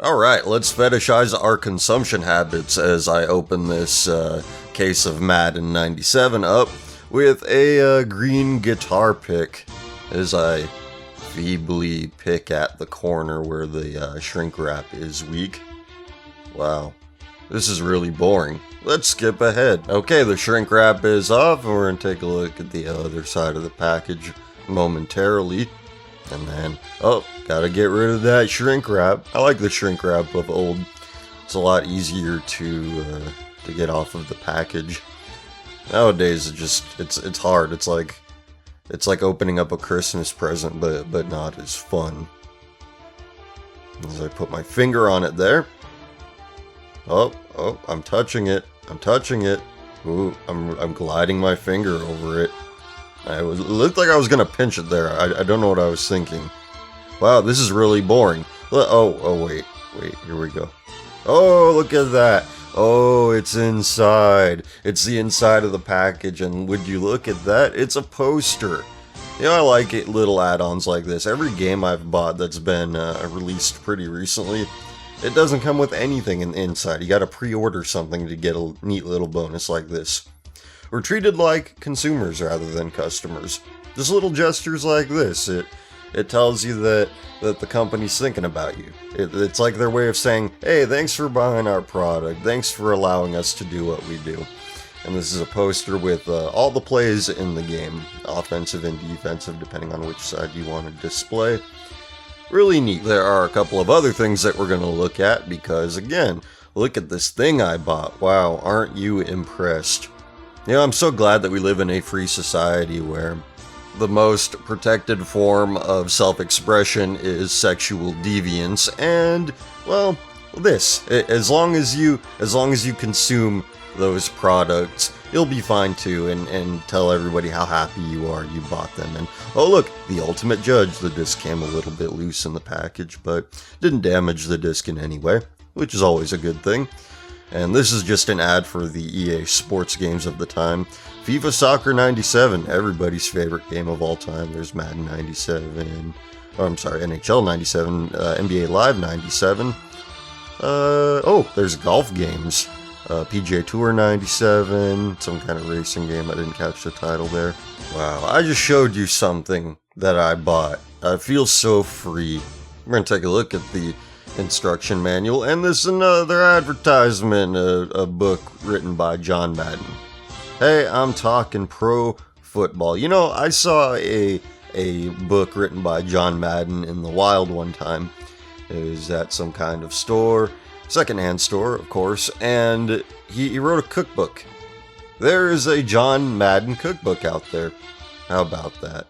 Alright, let's fetishize our consumption habits as I open this case of Madden 97 up with a green guitar pick as I feebly pick at the corner where the shrink wrap is weak. Wow, this is really boring. Let's skip ahead. Okay, the shrink wrap is off and we're going to take a look at the other side of the package momentarily. And then, gotta get rid of that shrink wrap. I like the shrink wrap of old. It's a lot easier to get off of the package. Nowadays, it's hard. It's like opening up a Christmas present, but not as fun. As I put my finger on it there. Oh, I'm touching it. I'm touching it. Ooh, I'm gliding my finger over it. It looked like I was gonna pinch it there. I don't know what I was thinking. Wow, this is really boring. Wait, here we go. Oh, look at that. Oh, it's inside. It's the inside of the package, and would you look at that? It's a poster. You know, I like it, little add-ons like this. Every game I've bought that's been released pretty recently, it doesn't come with anything inside. You gotta pre-order something to get a neat little bonus like this. We're treated like consumers rather than customers. Just little gestures like this, it tells you that the company's thinking about you. It's like their way of saying, hey, thanks for buying our product, thanks for allowing us to do what we do. And this is a poster with all the plays in the game, offensive and defensive, depending on which side you want to display. Really neat. There are a couple of other things that we're going to look at because, again, look at this thing I bought. Wow, aren't you impressed? You know, I'm so glad that we live in a free society where the most protected form of self-expression is sexual deviance, and, well, this. As long as you consume those products, you'll be fine too, and tell everybody how happy you are you bought them. And, oh look, the ultimate judge. The disc came a little bit loose in the package, but didn't damage the disc in any way, which is always a good thing. And this is just an ad for the EA sports games of the time. FIFA Soccer 97, everybody's favorite game of all time. There's Madden 97, NHL 97, NBA Live 97. There's golf games. PGA Tour 97, some kind of racing game. I didn't catch the title there. Wow, I just showed you something that I bought. I feel so free. We're going to take a look at the instruction manual, and this is another advertisement, a book written by John Madden. Hey, I'm talking pro football. You know, I saw a book written by John Madden in the wild one time. It was at some kind of store, secondhand store, of course, and he wrote a cookbook. There is a John Madden cookbook out there. How about that?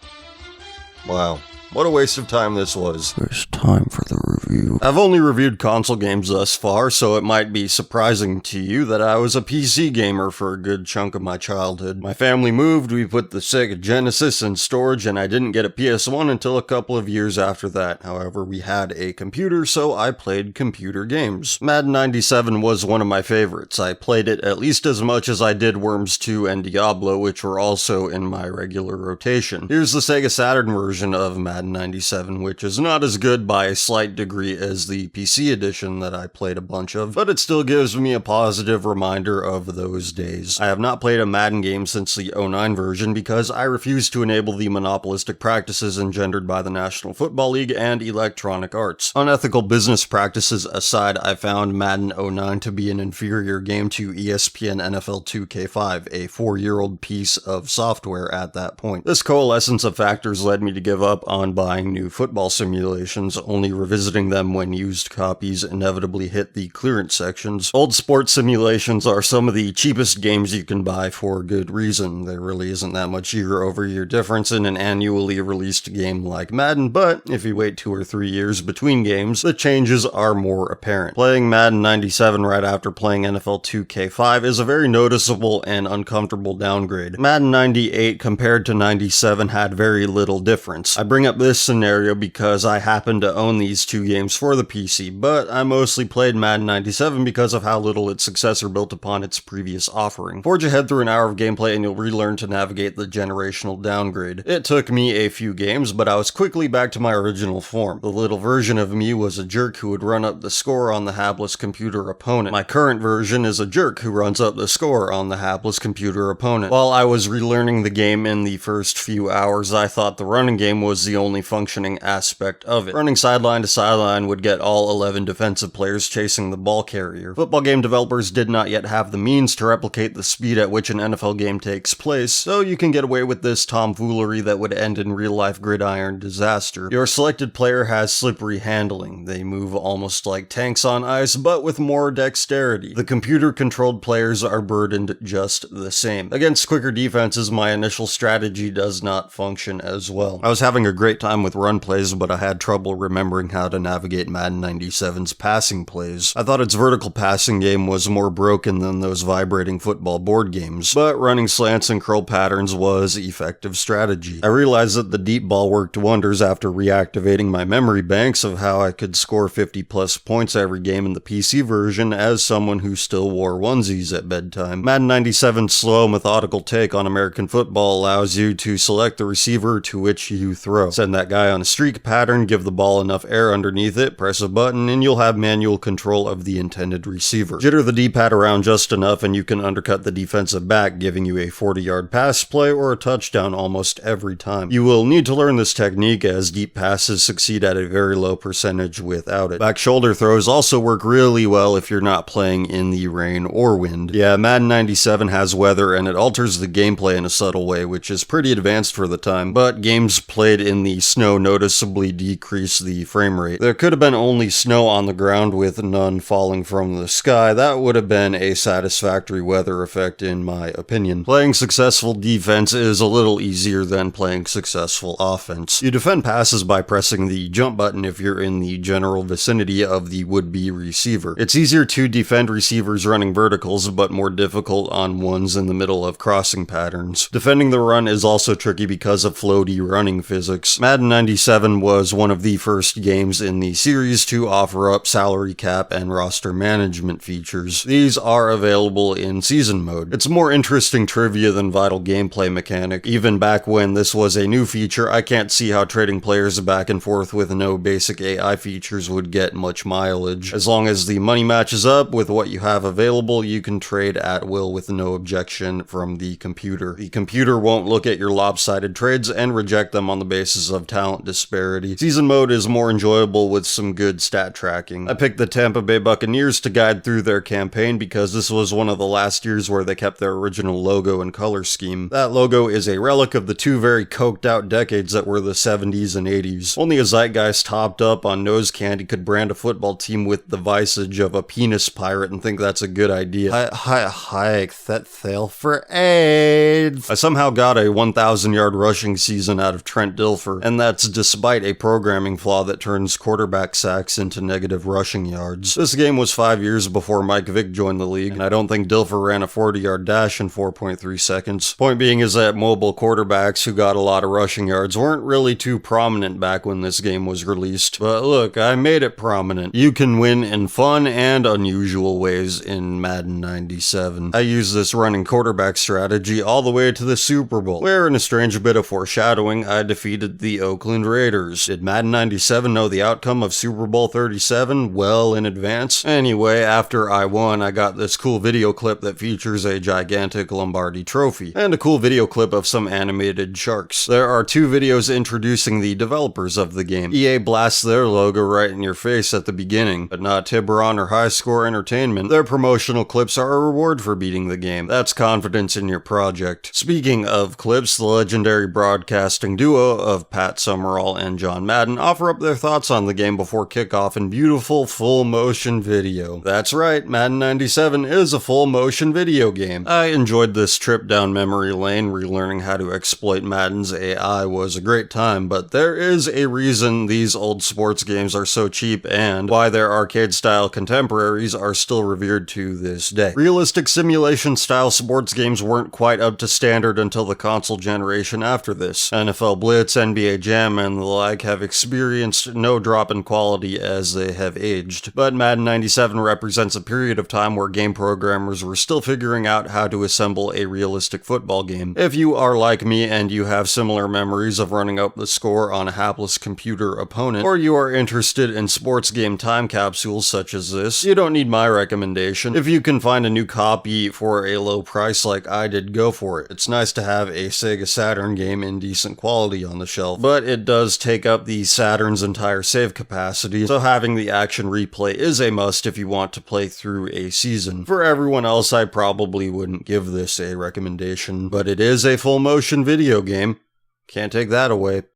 Wow. What a waste of time this was. It's time for the review. I've only reviewed console games thus far, so it might be surprising to you that I was a PC gamer for a good chunk of my childhood. My family moved, we put the Sega Genesis in storage, and I didn't get a PS1 until a couple of years after that. However, we had a computer, so I played computer games. Madden 97 was one of my favorites. I played it at least as much as I did Worms 2 and Diablo, which were also in my regular rotation. Here's the Sega Saturn version of Madden 97, which is not as good by a slight degree as the PC edition that I played a bunch of, but it still gives me a positive reminder of those days. I have not played a Madden game since the 09 version because I refuse to enable the monopolistic practices engendered by the National Football League and Electronic Arts. Unethical business practices aside, I found Madden 09 to be an inferior game to ESPN NFL 2K5, a 4-year-old piece of software at that point. This coalescence of factors led me to give up on buying new football simulations, only revisiting them when used copies inevitably hit the clearance sections. Old sports simulations are some of the cheapest games you can buy for good reason. There really isn't that much year-over-year difference in an annually released game like Madden, but if you wait 2 or 3 years between games, the changes are more apparent. Playing Madden 97 right after playing NFL 2K5 is a very noticeable and uncomfortable downgrade. Madden 98 compared to 97 had very little difference. I bring up this scenario because I happen to own these two games for the PC, but I mostly played Madden 97 because of how little its successor built upon its previous offering. Forge ahead through an hour of gameplay and you'll relearn to navigate the generational downgrade. It took me a few games, but I was quickly back to my original form. The little version of me was a jerk who would run up the score on the hapless computer opponent. My current version is a jerk who runs up the score on the hapless computer opponent. While I was relearning the game in the first few hours, I thought the running game was the only functioning aspect of it. Running sideline to sideline would get all 11 defensive players chasing the ball carrier. Football game developers did not yet have the means to replicate the speed at which an NFL game takes place, so you can get away with this tomfoolery that would end in real-life gridiron disaster. Your selected player has slippery handling. They move almost like tanks on ice, but with more dexterity. The computer-controlled players are burdened just the same. Against quicker defenses, my initial strategy does not function as well. I was having a great time with run plays, but I had trouble remembering how to navigate Madden 97's passing plays. I thought its vertical passing game was more broken than those vibrating football board games, but running slants and curl patterns was effective strategy. I realized that the deep ball worked wonders after reactivating my memory banks of how I could score 50 plus points every game in the PC version as someone who still wore onesies at bedtime. Madden 97's slow, methodical take on American football allows you to select the receiver to which you throw. Send that guy on a streak pattern, give the ball enough air underneath it, press a button, and you'll have manual control of the intended receiver. Jitter the D-pad around just enough and you can undercut the defensive back, giving you a 40-yard pass play or a touchdown almost every time. You will need to learn this technique as deep passes succeed at a very low percentage without it. Back shoulder throws also work really well if you're not playing in the rain or wind. Yeah, Madden 97 has weather and it alters the gameplay in a subtle way, which is pretty advanced for the time, but games played in the snow noticeably decrease the frame rate. There could have been only snow on the ground with none falling from the sky. That would have been a satisfactory weather effect in my opinion. Playing successful defense is a little easier than playing successful offense. You defend passes by pressing the jump button if you're in the general vicinity of the would-be receiver. It's easier to defend receivers running verticals, but more difficult on ones in the middle of crossing patterns. Defending the run is also tricky because of floaty running physics. Madden 97 was one of the first games in the series to offer up salary cap and roster management features. These are available in season mode. It's more interesting trivia than vital gameplay mechanic. Even back when this was a new feature, I can't see how trading players back and forth with no basic AI features would get much mileage. As long as the money matches up with what you have available, you can trade at will with no objection from the computer. The computer won't look at your lopsided trades and reject them on the basis of talent disparity. Season mode is more enjoyable with some good stat tracking. I picked the Tampa Bay Buccaneers to guide through their campaign because this was one of the last years where they kept their original logo and color scheme. That logo is a relic of the two very coked out decades that were the 70s and 80s. Only a zeitgeist topped up on nose candy could brand a football team with the visage of a penis pirate and think that's a good idea. Hi, that fail for AIDS. I somehow got a 1,000-yard rushing season out of Trent Dilfer, and that's despite a programming flaw that turns quarterback sacks into negative rushing yards. This game was 5 years before Mike Vick joined the league, and I don't think Dilfer ran a 40-yard dash in 4.3 seconds. Point being is that mobile quarterbacks who got a lot of rushing yards weren't really too prominent back when this game was released. But look, I made it prominent. You can win in fun and unusual ways in Madden 97. I used this running quarterback strategy all the way to the Super Bowl, where in a strange bit of foreshadowing, I defeated the Oakland Raiders. Did Madden 97 know the outcome of Super Bowl 37 well in advance? Anyway, after I won, I got this cool video clip that features a gigantic Lombardi trophy, and a cool video clip of some animated sharks. There are two videos introducing the developers of the game. EA blasts their logo right in your face at the beginning, but not Tiburon or High Score Entertainment. Their promotional clips are a reward for beating the game. That's confidence in your project. Speaking of clips, the legendary broadcasting duo of Pat Summerall and John Madden offer up their thoughts on the game before kickoff in beautiful full-motion video. That's right, Madden 97 is a full-motion video game. I enjoyed this trip down memory lane. Relearning how to exploit Madden's AI was a great time, but there is a reason these old sports games are so cheap and why their arcade-style contemporaries are still revered to this day. Realistic simulation-style sports games weren't quite up to standard until the console generation after this. NFL Blitz, NBA Jam, and the like have experienced no drop drop in quality as they have aged, but Madden 97 represents a period of time where game programmers were still figuring out how to assemble a realistic football game. If you are like me and you have similar memories of running up the score on a hapless computer opponent, or you are interested in sports game time capsules such as this, you don't need my recommendation. If you can find a new copy for a low price like I did, go for it. It's nice to have a Sega Saturn game in decent quality on the shelf, but it does take up the Saturn's entire save capacity, so having the action replay is a must if you want to play through a season. For everyone else, I probably wouldn't give this a recommendation, but it is a full motion video game. Can't take that away.